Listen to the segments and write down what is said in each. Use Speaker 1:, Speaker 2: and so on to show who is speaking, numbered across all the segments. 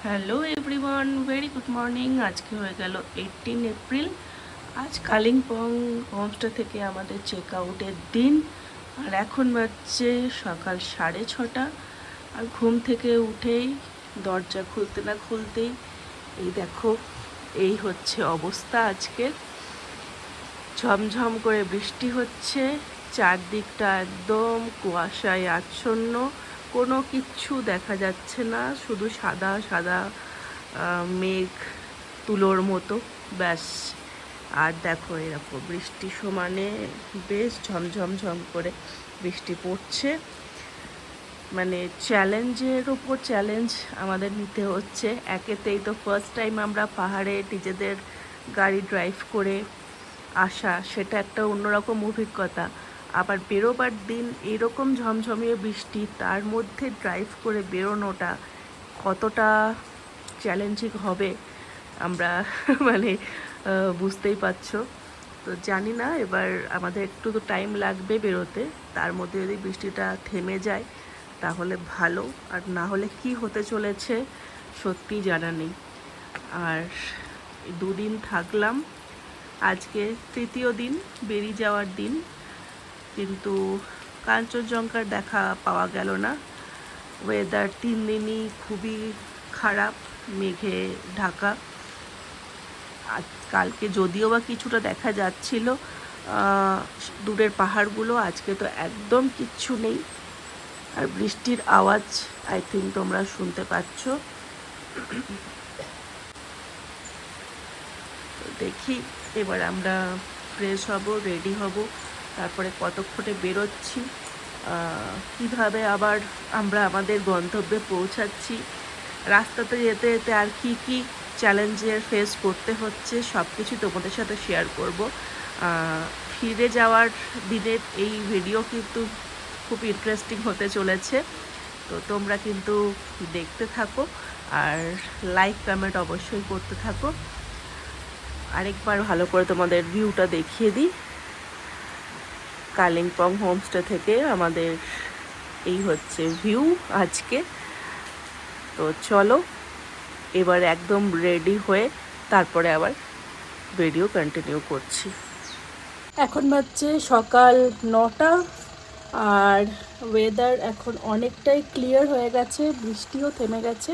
Speaker 1: Hello everyone, very good morning. আজকে হয়ে গেল 18 এপ্রিল। আজ কালিম্পং হোমস্টে থেকে আমাদের চেক আউটের দিন। আর এখন বাজছে সকাল 6:30। আর ঘুম থেকে উঠেই দরজা খুলতে না খুলতেই এই দেখো, এই হচ্ছে অবস্থা আজকের। ঝমঝম করে বৃষ্টি হচ্ছে, চারদিকটা একদম কুয়াশায় আচ্ছন্ন, কোনো কিচ্ছু দেখা যাচ্ছে না, শুধু সাদা সাদা মেঘ তুলোর মতো, ব্যাস। আর দেখো এরকম বৃষ্টি সমানে বেশ ঝমঝম ঝম করে বৃষ্টি পড়ছে। মানে চ্যালেঞ্জের উপর চ্যালেঞ্জ আমাদের নিতে হচ্ছে। একেতেই তো ফার্স্ট টাইম আমরা পাহাড়ে নিজেদের গাড়ি ড্রাইভ করে আসা, সেটা একটা অন্যরকম অভিজ্ঞতা। আবার বেরোবার দিন এরকম ঝমঝমিয়ে বৃষ্টি, তার মধ্যে ড্রাইভ করে বেরোনোটা কতটা চ্যালেঞ্জিং হবে আমরা মানে বুঝতেই পারছো। তো জানি না, এবার আমাদের একটু তো টাইম লাগবে বেরোতে। তার মধ্যে যদি বৃষ্টিটা থেমে যায় তাহলে ভালো, আর না হলে কি হতে চলেছে সত্যি জানা নেই। আর দুদিন থাকলাম, আজকে তৃতীয় দিন, বেরিয়ে যাওয়ার দিন, কিন্তু কাঞ্চনজঙ্ঘার দেখা পাওয়া গেল না। ওয়েদার 3 দিনই খুবই খারাপ, মেঘে ঢাকা। আজ কালকে যদিও বা কিছুটা দেখা যাচ্ছিল দূরের পাহাড়গুলো, আজকে তো একদম কিচ্ছু নেই। আর বৃষ্টির আওয়াজ আই থিঙ্ক তোমরা শুনতে পাচ্ছ। দেখি এবার আমরা ফ্রেশ হব, রেডি হব, তারপরে কতক্ষণে বেরোচ্ছি, কিভাবে আবার আমরা আমাদের গন্তব্যে পৌঁছাচ্ছি, রাস্তাতে যেতে যেতে আর কি কি চ্যালেঞ্জের ফেস করতে হচ্ছে সব কিছু তোমাদের সাথে শেয়ার করব। ফিরে যাওয়ার দিনের এই ভিডিও কিন্তু খুব ইন্টারেস্টিং হতে চলেছে, তো তোমরা কিন্তু দেখতে থাকো আর লাইক কমেন্ট অবশ্যই করতে থাকো। আরেকবার ভালো করে তোমাদের ভিউটা দেখিয়ে দিই। কালিম্পং হোমস্টে থেকে আমাদের এই হচ্ছে ভিউ আজকে। তো চলো এবার একদম রেডি হয়ে তারপরে আবার ভিডিও কন্টিনিউ করছি। এখন বাজছে সকাল 9টা, আর ওয়েদার এখন অনেকটাই ক্লিয়ার হয়ে গেছে, বৃষ্টিও থেমে গেছে।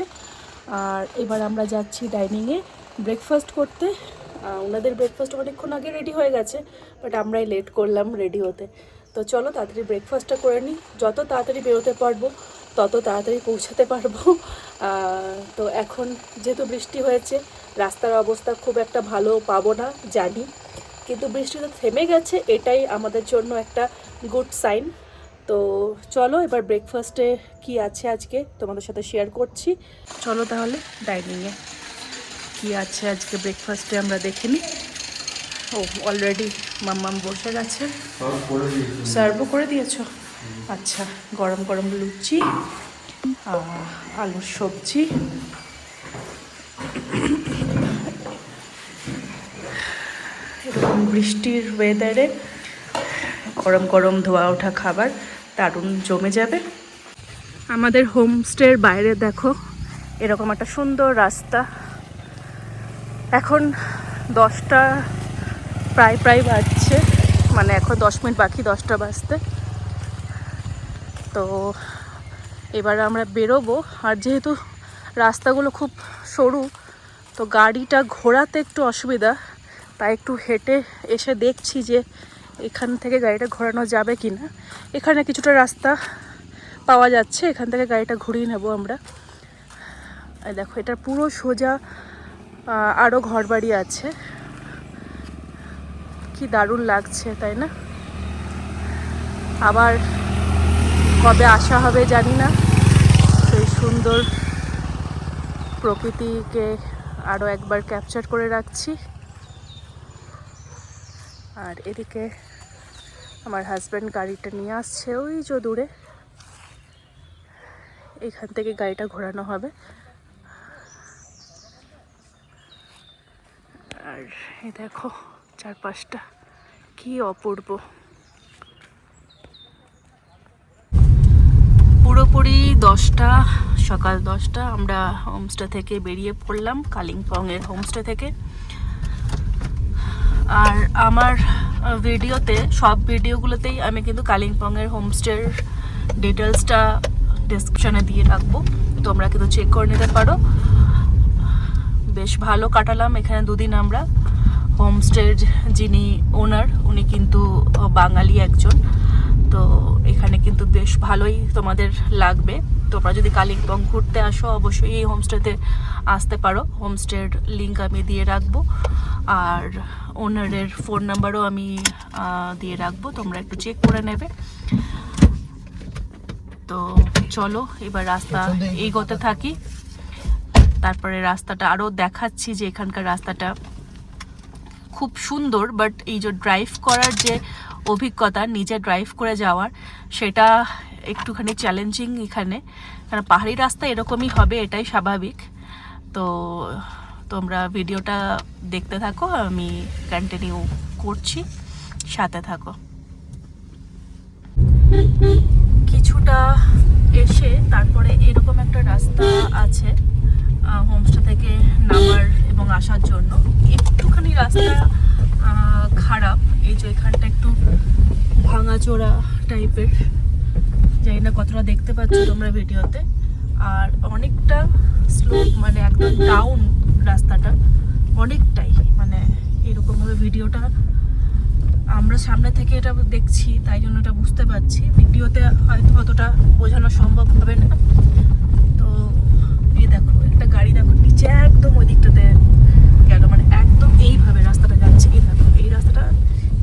Speaker 1: আর এবার আমরা যাচ্ছি ডাইনিংয়ে ব্রেকফাস্ট করতে। ওনাদের ব্রেকফাস্ট অনেকক্ষণ আগে রেডি হয়ে গেছে, বাট আমরাই লেট করলাম রেডি হতে। তো চলো তাড়াতাড়ি ব্রেকফাস্টটা করে নিই, যত তাড়াতাড়ি বেরোতে পারবো তত তাড়াতাড়ি পৌঁছাতে পারবো। তো এখন যেহেতু বৃষ্টি হয়েছে, রাস্তার অবস্থা খুব একটা ভালো পাবো না জানি, কিন্তু বৃষ্টিটা থেমে গেছে, এটাই আমাদের জন্য একটা গুড সাইন। তো চলো এবার ব্রেকফাস্টে কি আছে আজকে তোমাদের সাথে শেয়ার করছি। চলো তাহলে ডাইনিংয়ে কি আছে আজকে ব্রেকফাস্টে আমরা দেখে নিই। ও অলরেডি মাম্মাম বসে গেছে, সার্ভও করে দিয়েছো? আচ্ছা, গরম গরম লুচি, আলুর সবজি, এরকম বৃষ্টির ওয়েদারে গরম গরম ধোয়া ওঠা খাবার দারুণ জমে যাবে। আমাদের হোমস্টের বাইরে দেখো এরকম একটা সুন্দর রাস্তা। এখন 10টা প্রায় বাজছে, মানে এখন 10 মিনিট বাকি 10টা বাজতে। তো এবার আমরা বেরোবো, আর যেহেতু রাস্তাগুলো খুব সরু, তো গাড়িটা ঘোরাতে একটু অসুবিধা, তাই একটু হেঁটে এসে দেখছি যে এখান থেকে গাড়িটা ঘোরানো যাবে কি না। এখানে কিছুটা রাস্তা পাওয়া যাচ্ছে, এখান থেকে গাড়িটা ঘুরিয়ে নেব আমরা। দেখো এটা পুরো সোজা আরও ঘরবাড়ি আছে, কি দারুণ লাগছে তাই না? আবার কবে আসা হবে জানি না, সেই সুন্দর প্রকৃতিকে আরও একবার ক্যাপচার করে রাখছি। আর এদিকে আমার হাজব্যান্ড গাড়িটা নিয়ে আসছে ওই যে দূরে, এইখান থেকে গাড়িটা ঘোরানো হবে। আর এই দেখো চারপাশটা কি অপূর্ব, পুরোপুরি 10টা সকাল 10টা আমরা হোমস্টে থেকে বেরিয়ে পড়লাম, কালিম্পংয়ের হোমস্টে থেকে। আর আমার ভিডিওতে, সব ভিডিওগুলোতেই আমি কিন্তু কালিম্পংয়ের হোমস্টের ডিটেলসটা ডেসক্রিপশনে দিয়ে রাখবো, তোমরা কিন্তু চেক করে নিতে পারো। বেশ ভালো কাটালাম এখানে 2 দিন আমরা। হোমস্টের যিনি ওনার, উনি কিন্তু বাঙালি একজন, তো এখানে কিন্তু বেশ ভালোই তোমাদের লাগবে। তোমরা যদি কালিম্পং ঘুরতে আসো অবশ্যই এই হোমস্টেতে আসতে পারো। হোমস্টের লিঙ্ক আমি দিয়ে রাখবো, আর ওনারের ফোন নাম্বারও আমি দিয়ে রাখবো, তোমরা একটু চেক করে নেবে। তো চলো এবার রাস্তা এগোতে থাকি, তারপরে রাস্তাটা আরও দেখাচ্ছি যে এখানকার রাস্তাটা খুব সুন্দর। বাট এই যে ড্রাইভ করার যে অভিজ্ঞতা, নিজে ড্রাইভ করে যাওয়ার, সেটা একটুখানি চ্যালেঞ্জিং এখানে, কারণ পাহাড়ি রাস্তা এরকমই হবে, এটাই স্বাভাবিক। তো তোমরা ভিডিওটা দেখতে থাকো, আমি কন্টিনিউ করছি, সাথে থাকো। কিছুটা এসে তারপরে এরকম একটা রাস্তা আছে হোমস্টে থেকে নামার এবং আসার জন্য। একটুখানি রাস্তা খারাপ, এই যে এখানটা একটু ভাঙাচোরা টাইপের, জানি না কতটা দেখতে পাচ্ছ তোমরা ভিডিওতে। আর অনেকটা স্লোপ, মানে একদম ডাউন রাস্তাটা অনেকটাই, মানে এরকমভাবে ভিডিওটা আমরা সামনে থেকে এটা দেখছি, তাই জন্য এটা বুঝতে পারছি। ভিডিওতে হয়তো অতটা বোঝানো সম্ভব হবে না। তো এই দেখো একটা গাড়ি, দেখো নিচে একদম ওই দিকটাতে গেল, মানে একদম এইভাবে রাস্তাটা যাচ্ছে। এই দেখো এই রাস্তাটা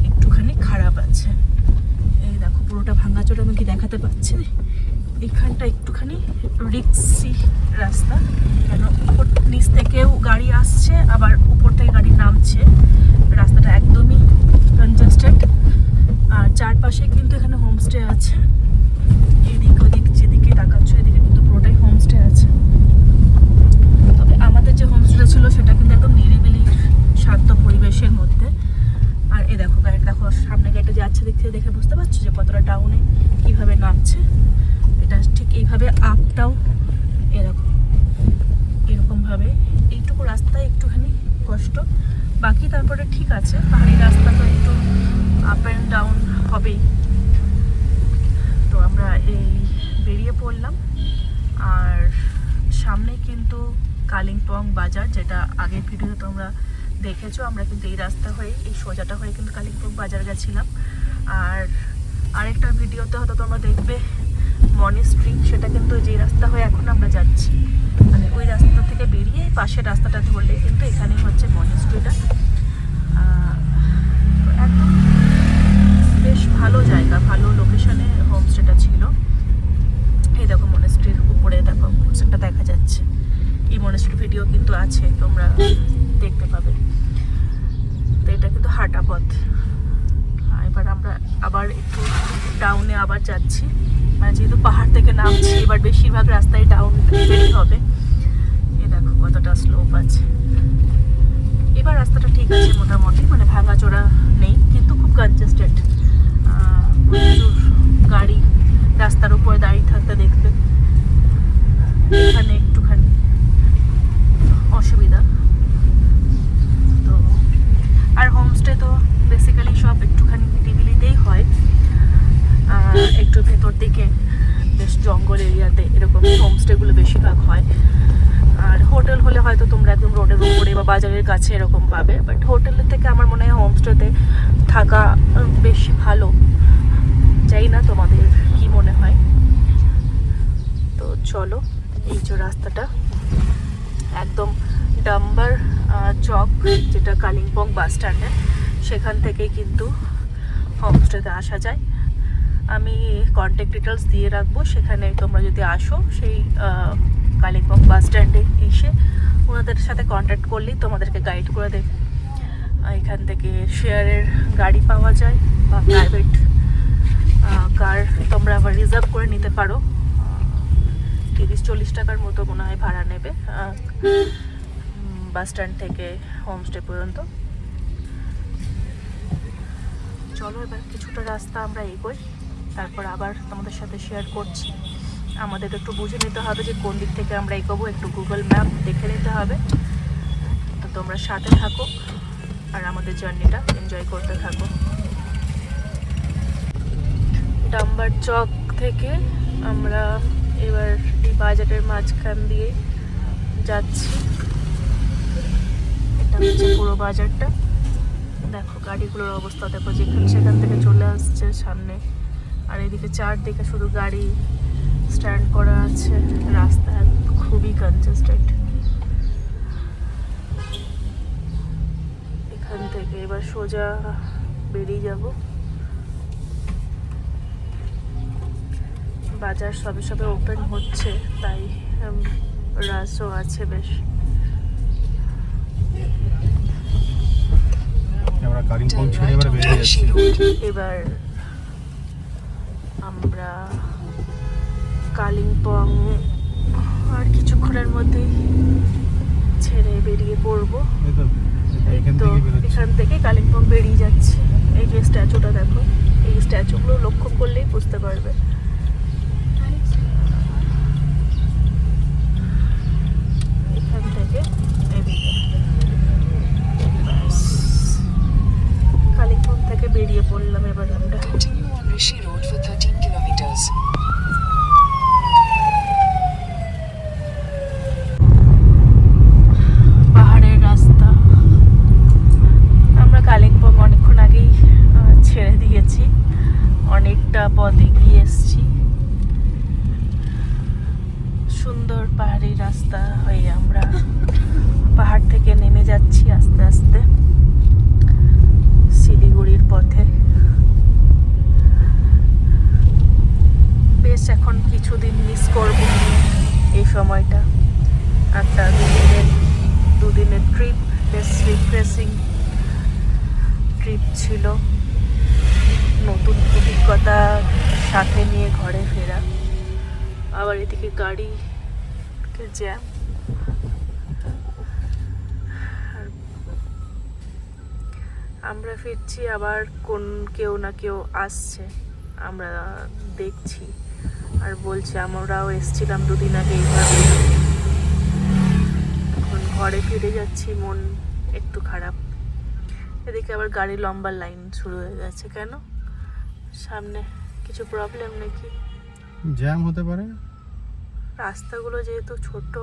Speaker 1: একটুখানি খারাপ আছে, এই দেখো পুরোটা ভাঙাচোরা, আমি কি দেখাতে পাচ্ছি। এখানটা একটুখানি রিক্সি রাস্তা, কেন উপর নিচ থেকেও গাড়ি আসছে, আবার উপর থেকে গাড়ি নামছে। রাস্তাটা একদমই কনজেস্টেড, আর চারপাশে কিন্তু এখানে হোমস্টে আছে। এদিক ওদিক যেদিকে তাকাচ্ছ, এদিকে কিন্তু পুরোটাই হোমস্টে আছে। তবে আমাদের যে হোমস্টেটা ছিল সেটা কিন্তু একদম নিরিবিলি শান্ত পরিবেশের মধ্যে। আর এ দেখো গাড়িটা, দেখো সামনে গাড়িটা যাচ্ছে, দেখে বুঝতে পারছো যে কতটা ডাউনে কিভাবে নামছে। এটা ঠিক এইভাবে আপটাও এরকমভাবে, এইটুকু রাস্তায় একটুখানি কষ্ট, বাকি তারপরে ঠিক আছে। পাহাড়ি রাস্তা তো একটু আপ অ্যান্ড ডাউন হবেই। তো আমরা এই বেরিয়ে পড়লাম, আর সামনে কিন্তু কালিম্পং বাজার, যেটা আগের ভিডিওতে তোমরা দেখেছো। আমরা কিন্তু এই রাস্তা হয়ে, এই সোজাটা হয়ে কিন্তু কালিম্পং বাজার গেছিলাম। আর আরেকটা ভিডিওতে হয়তো তোমরা দেখবে মনেস্ট্রি, সেটা কিন্তু যে রাস্তা হয়ে এখন আমরা যাচ্ছি, মানে ওই রাস্তা থেকে বেরিয়ে পাশের রাস্তাটা ধরলে কিন্তু এখানেই হচ্ছে মনেস্ট্রিটা। একদম বেশ ভালো জায়গা, ভালো লোকেশনে হোমস্টেটা ছিল। এই দেখো মনেস্ট্রির উপরে দেখো হোমস্টেটা দেখা যাচ্ছে। এই মনেস্ট্রির ভিডিও কিন্তু আছে, তোমরা দেখতে পাবে। তো এটা কিন্তু হাঁটা পথ। এবার আমরা আবার একটু ডাউনে আবার যাচ্ছি, মানে যেহেতু পাহাড় থেকে নামছি, এবার বেশিরভাগ রাস্তায় ডাউন হবে। এ দেখো কতটা স্লোপ আছে। এবার রাস্তাটা ঠিক আছে মোটামুটি, মানে ভাঙাচোরা নেই, কিন্তু খুব কনজেস্টেড। প্রচুর গাড়ি রাস্তার উপরে দাঁড়িয়ে থাকতে দেখবে, এখানে একটুখানি অসুবিধা। তো আর হোমস্টে তো বেসিক্যালি সব একটুখানি নিরিবিলিতেই হয়, একটু ভেতর দিকে বেশ জঙ্গল এরিয়াতে এরকম হোমস্টেগুলো বেশিরভাগ হয়। আর হোটেল হলে হয়তো তোমরা একদম রোডের উপরে বা বাজারের কাছে এরকম পাবে, বাট হোটেলের থেকে আমার মনে হয় হোমস্টেতে থাকা বেশি ভালো। জানি না তোমাদের কি মনে হয়। তো চলো, এই যে রাস্তাটা একদম ডাম্বার চক, যেটা কালিম্পং বাস স্ট্যান্ডে, সেখান থেকেই কিন্তু হোমস্টেতে আসা যায়। আমি কন্ট্যাক্ট ডিটেলস দিয়ে রাখবো, সেখানে তোমরা যদি আসো সেই কালিম্পং বাস স্ট্যান্ডে এসে ওনাদের সাথে কন্ট্যাক্ট করলেই তোমাদেরকে গাইড করে দেবে। এখান থেকে শেয়ারের গাড়ি পাওয়া যায়, বা প্রাইভেট কার তোমরা আবার রিজার্ভ করে নিতে পারো। 30-40 টাকার মতো মনে হয় ভাড়া নেবে বাস স্ট্যান্ড থেকে হোমস্টে পর্যন্ত। চলো এবার কিছুটা রাস্তা আমরা এগোই, তারপর আবার তোমাদের সাথে শেয়ার করছি আমাদের একটু বুঝে নিতে হবে যে কোন দিক থেকে আমরা এগোবো, একটু গুগল ম্যাপ দেখে নিতে হবে। তো তোমরা সাথে থাকো আর আমাদের জার্নিটা এনজয় করতে থাকো। ডাম্বার চক থেকে আমরা এবার এই বাজারের মাঝখান দিয়ে যাচ্ছি। এটা হচ্ছে পুরো বাজারটা। দেখো গাড়িগুলোর অবস্থা দেখো, যেখানে সেখান থেকে চলে আসছে সামনে, আর এদিকে চারদিকে শুধু গাড়ি স্ট্যান্ড করা আছে। রাস্তা খুবই কনজেস্টেড। এখান থেকে এবার সোজা বেরিয়ে যাব। বাজার সবে সবে ওপেন হচ্ছে, তাই রাশও আছে বেশ। এবার আমরা কালিম্পং আর কিছুক্ষণের মধ্যেই ছেড়ে বেরিয়ে পড়বো। তো এখান থেকে কালিম্পং বেরিয়ে যাচ্ছি। এই যে স্ট্যাচুটা দেখো, এই স্ট্যাচুগুলো লক্ষ্য করলেই বুঝতে পারবে। এখান থেকে কালিম্পং থেকে বেরিয়ে পড়লাম এবার আমরা। পাহাড়ের রাস্তা। আমরা কালিম্পং অনেকক্ষণ আগেই ছেড়ে দিয়েছি, অনেকটা পথ এগিয়ে এসেছি। সুন্দর পাহাড়ি রাস্তা হয়ে আমরা পাহাড় থেকে নেমে যাচ্ছি আস্তে আস্তে শিলিগুড়ির পথে। বেশ এখন কিছুদিন মিস করব এই সময়টা। একটা দুদিনের ট্রিপ, বেশ রিফ্রেশিং ট্রিপ ছিল। নতুন অভিজ্ঞতা সাথে নিয়ে ঘরে ফেরা। আবার এদিকে গাড়িকে জ্যাম। আমরা ফিরছি, আবার কেউ না কেউ আসছে, আমরা দেখছি আর বলছি আমরাও এসছিলাম দুদিন আগে এইভাবে। এখন ঘরে ফিরে যাচ্ছি, মন একটু খারাপ। এদিকে আবার গাড়ি লম্বা লাইন শুরু হয়ে গেছে। কেন? সামনে কিছু প্রবলেম নাকি?
Speaker 2: জ্যাম হতে পারে।
Speaker 1: রাস্তাগুলো যেহেতু ছোট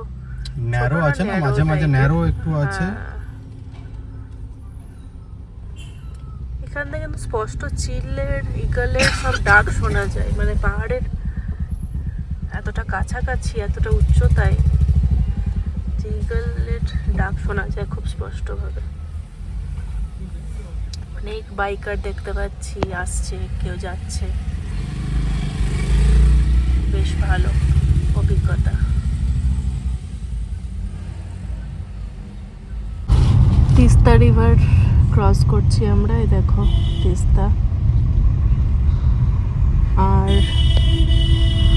Speaker 2: ন্যারো আছে না, মাঝে মাঝে ন্যারো একটু আছে।
Speaker 1: এখান থেকে কিন্তু স্পষ্ট চিলের, ইগলের সব ডাক শোনা যায়। মানে পাহাড়ের এতটা কাছাকাছি, এতটা উচ্চতায় যে ইগলের ডাক শোনা যায় খুব স্পষ্টভাবে। অনেক বাইকার দেখতে পাচ্ছি, আসছে, কেউ যাচ্ছে। বেশ ভালো অভিজ্ঞতা। তিস্তা রিভার ক্রস করছি আমরা। এই দেখো তিস্তা। আর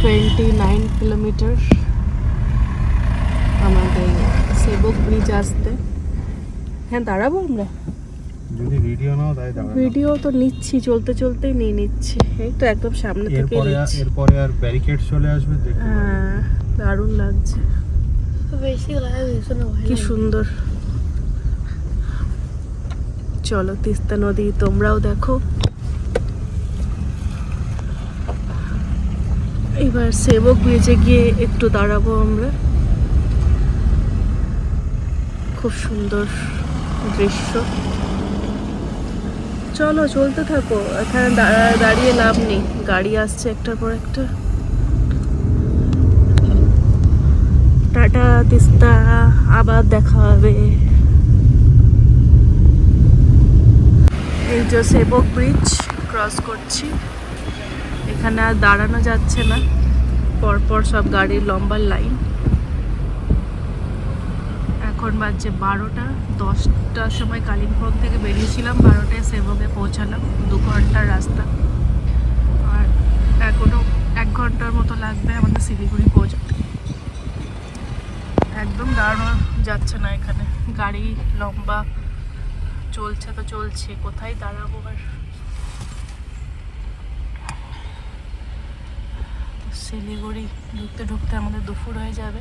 Speaker 1: 29 কিলোমিটার আমাদের সেবক ব্রিজ আসতে। হ্যাঁ দাঁড়াবো আমরা,
Speaker 2: যদি ভিডিও নাও তাই দাঁড়াবো।
Speaker 1: ভিডিও তো নিচ্ছি, চলতে চলতেই নিয়ে নিচ্ছি। এই তো একদম সামনে থেকে নিচ্ছি।
Speaker 2: এরপরে আর ব্যারিকেড চলে আসবে, দেখতে।
Speaker 1: হ্যাঁ দারুণ লাগছে, কি সুন্দর। চলো তিস্তা নদী তোমরাও দেখো। এবার সেবক ব্রিজে গিয়ে একটু দাঁড়াবো আমরা। খুব সুন্দর দৃশ্য। চলো চলতে থাকো, এখানে দাঁড়িয়ে লাভ নেই, গাড়ি আসছে একটার পর একটা। টাটা তিস্তা, আবার দেখা হবে। এই যে সেবক ব্রিজ ক্রস করছি। এখানে আর দাঁড়ানো যাচ্ছে না, পরপর সব গাড়ির লম্বা লাইন। এখন বাজছে 12টা। 10টার সময় কালিম্পং থেকে বেরিয়েছিলাম, 12টায় সেবকে পৌঁছালাম। 2 ঘন্টার রাস্তা, আর এখনো 1 ঘন্টার মতো লাগবে আমাদের শিলিগুড়ি পৌঁছাতে। একদম দাঁড়ানো যাচ্ছে না এখানে, গাড়ি লম্বা চলছে তো চলছে, কোথায় দাঁড়াবো আর। শিলিগুড়ি ঢুকতে ঢুকতে আমাদের দুপুর হয়ে যাবে।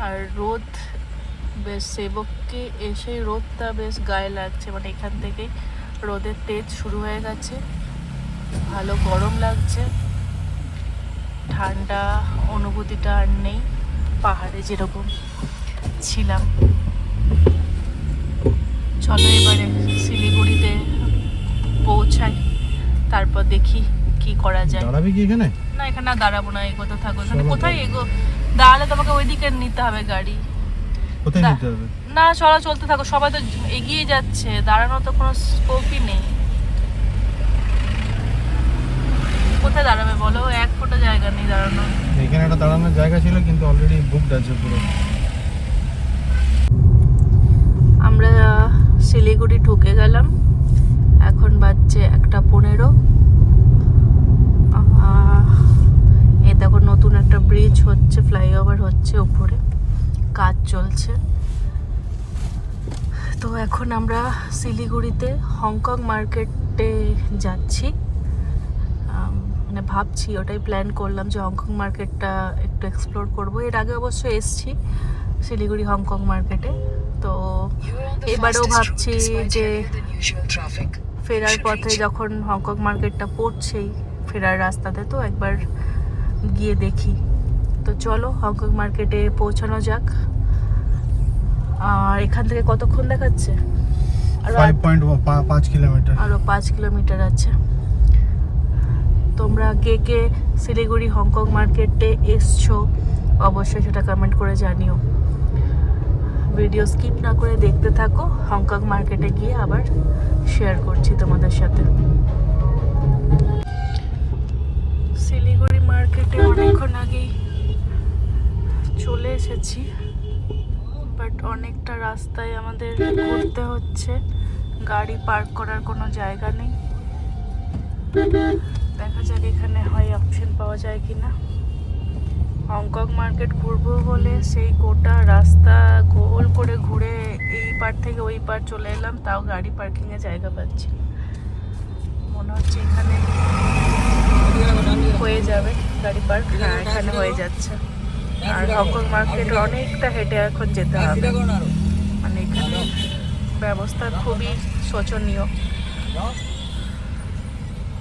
Speaker 1: আর রোদ বেশ, সেবককে এসে রোদটা বেশ গায়ে লাগছে, মানে এখান থেকে রোদের তেজ শুরু হয়ে গেছে, ভালো গরম লাগছে, ঠান্ডা অনুভূতিটা আর নেই পাহাড়ে যেরকম ছিলাম। চলো এবারে শিলিগুড়িতে পৌঁছাই, তারপর দেখি কি করা যায়।
Speaker 2: দাঁড়াবি কি এখানে?
Speaker 1: না এখানে আর দাঁড়াবো না, এগোতে থাকো। এখানে কোথায় এগো, দাঁড়ালে তোমাকে ওইদিকে নিতে হবে গাড়ি।
Speaker 2: কোথায় নিতে হবে?
Speaker 1: না চলা, চলতে থাকো, সবাই তো এগিয়ে যাচ্ছে, দাঁড়ানোর তো কোনো স্কোপই নেই। কোথায় দাঁড়াবে বলো, এক ফোঁটা জায়গা নেই দাঁড়ানো।
Speaker 2: এখানে একটা দাঁড়ানোর জায়গা ছিল কিন্তু অলরেডি বুকড আছে পুরো।
Speaker 1: আমরা শিলিগুড়ি ঢুকে গেলাম, এখন বাজছে 1:15। এই দেখো নতুন একটা ব্রিজ হচ্ছে, ফ্লাইওভার হচ্ছে, উপরে কাজ চলছে। তো এখন আমরা শিলিগুড়িতে হংকং মার্কেটে যাচ্ছি। মানে ভাবছি, ওটাই প্ল্যান করলাম যে হংকং মার্কেটটা একটু এক্সপ্লোর করব। এর আগে অবশ্য এসছি শিলিগুড়ি হংকং মার্কেটে, তো এবারেও ভাবছি যে ফেরার পথে যখন হংকং মার্কেটটা পড়ছেই ফেরার রাস্তাতে, তো একবার গিয়ে দেখি। তো চলো হংকং মার্কেটে পৌঁছানো যাক। আর এখান থেকে কতক্ষণ দেখাচ্ছে?
Speaker 2: 5 কিলোমিটার।
Speaker 1: আরো 5 কিলোমিটার আছে। তোমরা কে কে শিলিগুড়ি হংকং মার্কেটে এসছো অবশ্যই সেটা কমেন্ট করে জানিও। ভিডিও স্কিপ না করে দেখতে থাকো, হংকং মার্কেটে গিয়ে আবার শেয়ার করছি তোমাদের সাথে। শিলিগুড়ি মার্কেটে অনেকক্ষণ আগেই চলে এসেছি, বাট অনেকটা রাস্তায় আমাদের ঘুরতে হচ্ছে, গাড়ি পার্ক করার কোনো জায়গা নেই। দেখা যাক এখানে হয় অপশন পাওয়া যায় কিনা। হংকং মার্কেট ঘুরবো বলে সেই গোটা রাস্তা গোল করে ঘুরে এই পার থেকে ওই পার চলে এলাম, তাও গাড়ি পার্কিংয়ে জায়গা পাচ্ছি। মনে হচ্ছে এখানে হয়ে যাবে গাড়ি পার্ক। হ্যাঁ এখানে হয়ে যাচ্ছে। আর হংকং মার্কেট অনেকটা হেঁটে এখন যেতে হবে, মানে এখানে ব্যবস্থা খুবই শোচনীয়।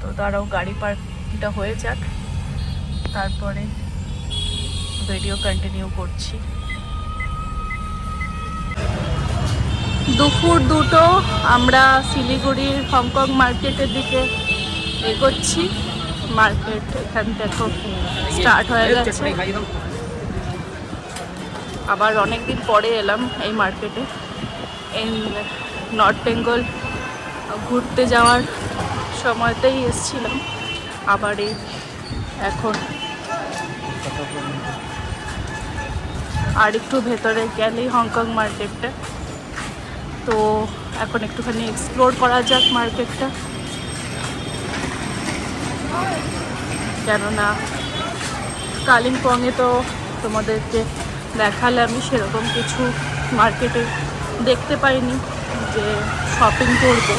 Speaker 1: তো তারাও গাড়ি পার্কটা হয়ে যাক, তারপরে ভিডিও কন্টিনিউ করছি। দুপুর 2টো আমরা শিলিগুড়ির হংকং মার্কেটের দিকে এগোচ্ছি। মার্কেট এখান দেখো স্টার্ট হয়ে গেছে। আবার অনেকদিন পরে এলাম এই মার্কেটে। এই নর্থ বেঙ্গল ঘুরতে যাওয়ার সময়তেই এসেছিলাম, আবার এই এখন আর একটু ভেতরে গেলেই হংকং মার্কেটটা। তো এখন একটুখানি এক্সপ্লোর করা যাক মার্কেটটা, কেননা কালিম্পংয়ে তো তোমাদেরকে দেখালামই, সেরকম কিছু মার্কেটে দেখতে পাইনি যে শপিং করবো।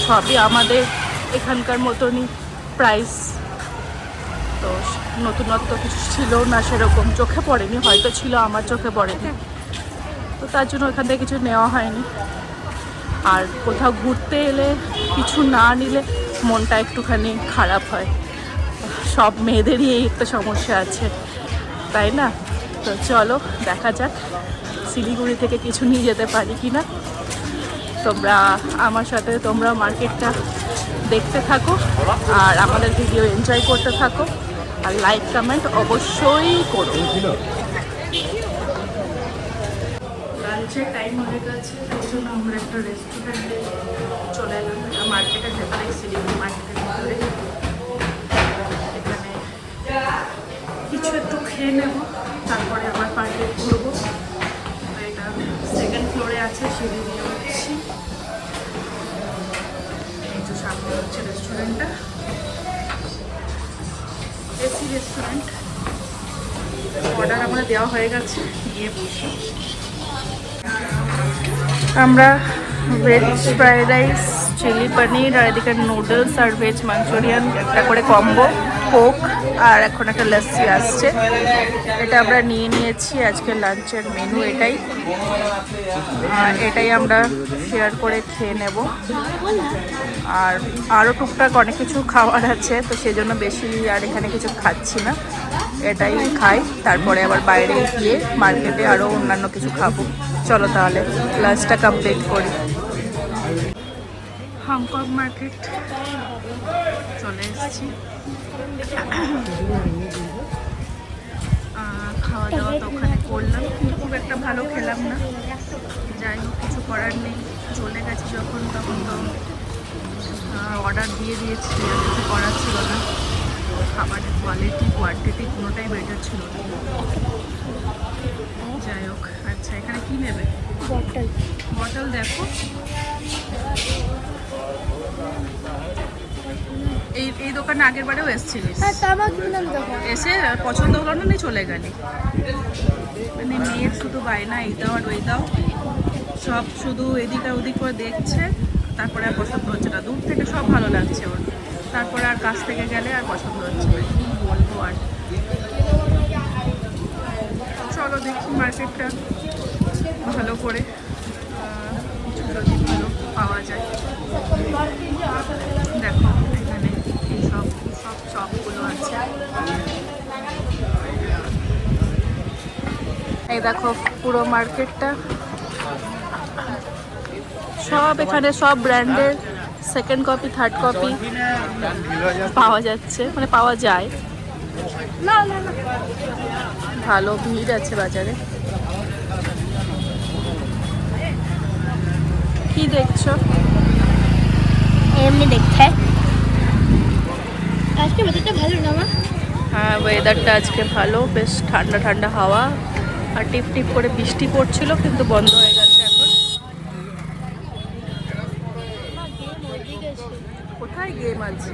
Speaker 1: সবই আমাদের এখানকার মতনই প্রাইস, তো নতুনত্ব কিছু ছিল না, সেরকম চোখে পড়েনি, হয়তো ছিল আমার চোখে পড়েনি, তো তার জন্য ওখান থেকে কিছু নেওয়া হয়নি। আর কোথাও ঘুরতে এলে কিছু না নিলে মনটা একটুখানি খারাপ হয়। সব মেয়েদেরই এই একটা সমস্যা আছে, তাই না? তো চলো দেখা যাক শিলিগুড়ি থেকে কিছু নিয়ে যেতে পারি কি না। তোমরা আমার সাথে তোমরা মার্কেটটা দেখতে থাকো আর আমাদের ভিডিও এনজয় করতে থাকো, আর লাইক কমেন্ট অবশ্যই করো। লাঞ্চের টাইম হয়ে গেছে, তাই জন্য আমরা একটা রেস্টুরেন্টে চলে এলাম। এটা মার্কেটের ভেতরে, শিলিগুড়ি মার্কেটের ভেতরে। এখানে কিছু একটু খেয়ে নেব, তারপরে আবার পার্কে ঘুরবো। এটা 2nd ফ্লোরে আছে, সিঁড়ি দিয়ে উঠছি। এই যে সামনে হচ্ছে রেস্টুরেন্টটা, এসি রেস্টুরেন্ট। অর্ডার আমরা দেওয়া হয়ে গেছে, গিয়ে বসি। আমরা ভেজ ফ্রাইড রাইস, চিলি পনির, আর এদিকে নুডলস আর ভেজ মাঞ্চুরিয়ান একটা করে কম্বো কোক আর এখন একটা লস্যি আসছে। এটা আমরা নিয়ে নিয়েছি, আজকে লাঞ্চের মেনু এটাই। এটাই আমরা শেয়ার করে খেয়ে নেব। আর আরও টুকটাক অনেক কিছু খাওয়ার আছে, তো সেই জন্য বেশি আর এখানে কিছু খাচ্ছি না, এটাই খাই। তারপরে আবার বাইরে গিয়ে মার্কেটে আরও অন্যান্য কিছু খাবো। চলো তাহলে লাঞ্চটা কমপ্লিট করি। হংকং মার্কেট চলে এসেছি। খাওয়া দাওয়া তো ওখানে করলাম, কিন্তু খুব একটা ভালো খেলাম না। যাই হোক, কিছু করার নেই, চলে গেছি যখন তখন তো অর্ডার দিয়ে দিয়েছি, আর কিছু করার ছিল না। খাবারের কোয়ালিটি কোয়ান্টিটি কোনোটাই বেটার ছিল না। যাই হোক, আচ্ছা এখানে কি নেবে? বটল। বটল দেখো, এই দোকানে আগের বারেও এসেছিলিস, এসে পছন্দ হলো না, নিয়ে চলে গেলি। মানে মেয়ের শুধু বায়না, এই দাও আর ওই দাও, সব শুধু এদিক আর ওদিক করে দেখছে, তারপরে আর পছন্দ হচ্ছে না। দূর থেকে সব ভালো লাগছে ওর, তারপরে আর কাছ থেকে গেলে আর পছন্দ হচ্ছে না। কি বলবো আর। চলো দেখি মার্কেটটা ভালো করে, কিছু যদি ভালো পাওয়া যায়। দেখো এখানে সব চপগুলো আছে। এই দেখো পুরো মার্কেটটা, সব এখানে সব ব্র্যান্ডের সেকেন্ড কপি থার্ড কপি পাওয়া যাচ্ছে, মানে পাওয়া যায়। ভালো ভিড় আছে বাজারে। কি দেখছো?
Speaker 3: এমনি দেখতে আজকে ওয়েদারটা ভালো না মা?
Speaker 1: হ্যাঁ, ওয়েদারটা আজকে ভালো, বেশ ঠান্ডা ঠান্ডা হাওয়া, আর টিপ টিপ করে বৃষ্টি পড়ছিল, কিন্তু বন্ধ হয়ে গেছে এখন। কোথায় গেম আছে?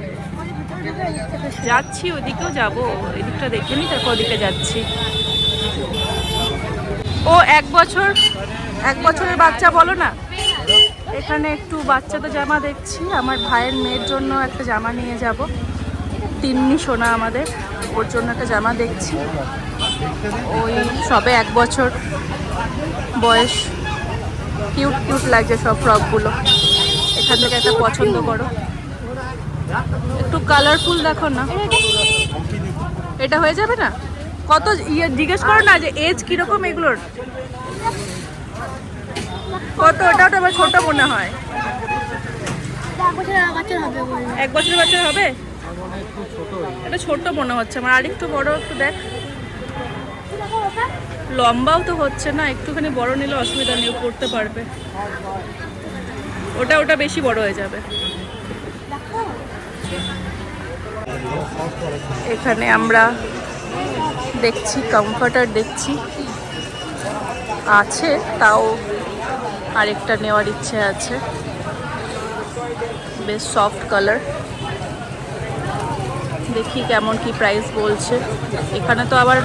Speaker 1: যাচ্ছি, ওদিকেও যাবো, এদিকটা দেখে নি, তারপর ওদিকে যাচ্ছি। ও এক বছরের বাচ্চা বলো না। এখানে একটু বাচ্চাদের জামা দেখছি, আমার ভাইয়ের মেয়ের জন্য একটা জামা নিয়ে যাব। তিন্নি সোনা আমাদের, ওর জন্য একটা জামা দেখছি। ওই সবে 1 বছর বয়স, কিউট কিউট লাগছে সব ফ্রকগুলো। এখান থেকে একটা পছন্দ করো, একটু কালারফুল দেখো না। এটা হয়ে যাবে না? কত জিজ্ঞেস করো না যে এজ কিরকম এগুলোর, কত? ওটাও তো আমার ছোট মনে হয়। 1 বছরের বাচ্চা হবে? এটা ছোট মনে হচ্ছে আমার, আর একটু বড় একটু দেখ। লম্বাও তো হচ্ছে না, একটুখানি বড় নিলে অসুবিধা নেই, পড়তে পারবে। ওটা বেশি বড় হয়ে যাবে। এখানে আমরা দেখছি কমফর্টার দেখছি, আছে তাও আরেকটা নেওয়ার ইচ্ছে আছে, বেশ সফট কালার। দেখি কেমন কি প্রাইস বলছে। এখানে তো আবার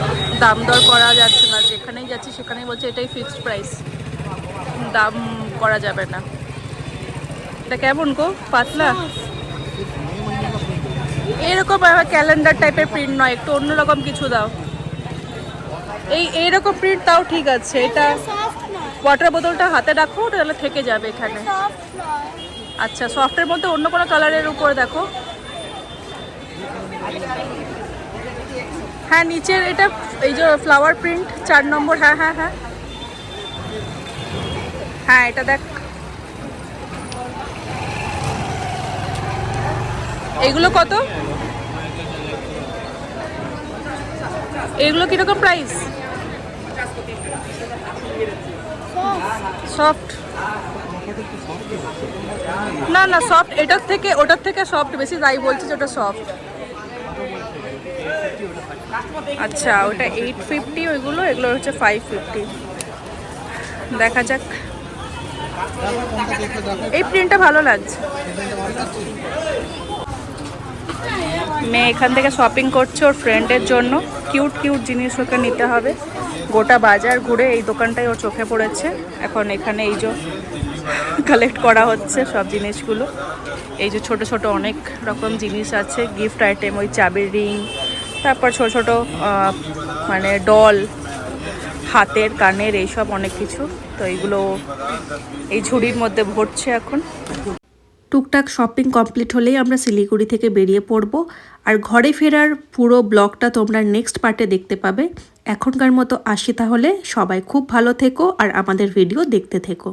Speaker 1: দাম দর করা যাচ্ছে না, যেখানেই যাচ্ছি সেখানেই বলছে এটাই ফিক্সড প্রাইস, দাম করা যাবে না। এটা কেমন গো? পাতলা এরকম আবার ক্যালেন্ডার টাইপের প্রিন্ট নয়, একটু অন্যরকম কিছু দাও। এইরকম প্রিন্ট তাও ঠিক আছে। এটা ওয়াটার বোতলটা হাতে রাখো, তাহলে থেকে যাবে এখানে। আচ্ছা, সফটের মধ্যে অন্য কোনো কালারের উপরে দেখো। হ্যাঁ, নিচের এটা এই যে ফ্লাওয়ার প্রিন্ট 4 নম্বর। হ্যাঁ হ্যাঁ হ্যাঁ হ্যাঁ, এটা দেখ। এগুলো কত? এগুলো কিরকম প্রাইস? সফট না, না সফট, ওটার থেকে সফট বেশি, তাই বলছি যে ওটা সফট। আচ্ছা, ওটা 850, ওইগুলো, এগুলো হচ্ছে 550। দেখা যাক, এই প্রিন্টটা ভালো লাগছে। মেয়ে এখান থেকে শপিং করছে ওর ফ্রেন্ডের জন্য, কিউট কিউট জিনিস ওকে নিতে হবে। গোটা বাজার ঘুরে এই দোকানটাই ওর চোখে পড়েছে। এখন এখানে এই যে কালেক্ট করা হচ্ছে সব জিনিসগুলো। এই যে ছোট ছোট অনেক রকম জিনিস আছে, গিফট আইটেম, ওই চাবির রিং, তারপর ছোট ছোট মানে ডল, হাতের কানের, এইসব অনেক কিছু। তো এইগুলো এই ঝুড়ির মধ্যে ভরছে এখন। টুকটাক শপিং কমপ্লিট হলেই আমরা শিলিগুড়ি থেকে বেরিয়ে পড়ব। আর ঘরে ফেরার পুরো ব্লগটা তোমরা নেক্সট পার্টে দেখতে পাবে। এখনকার মতো আসি তাহলে, সবাই খুব ভালো থেকো আর আমাদের ভিডিও দেখতে থেকো।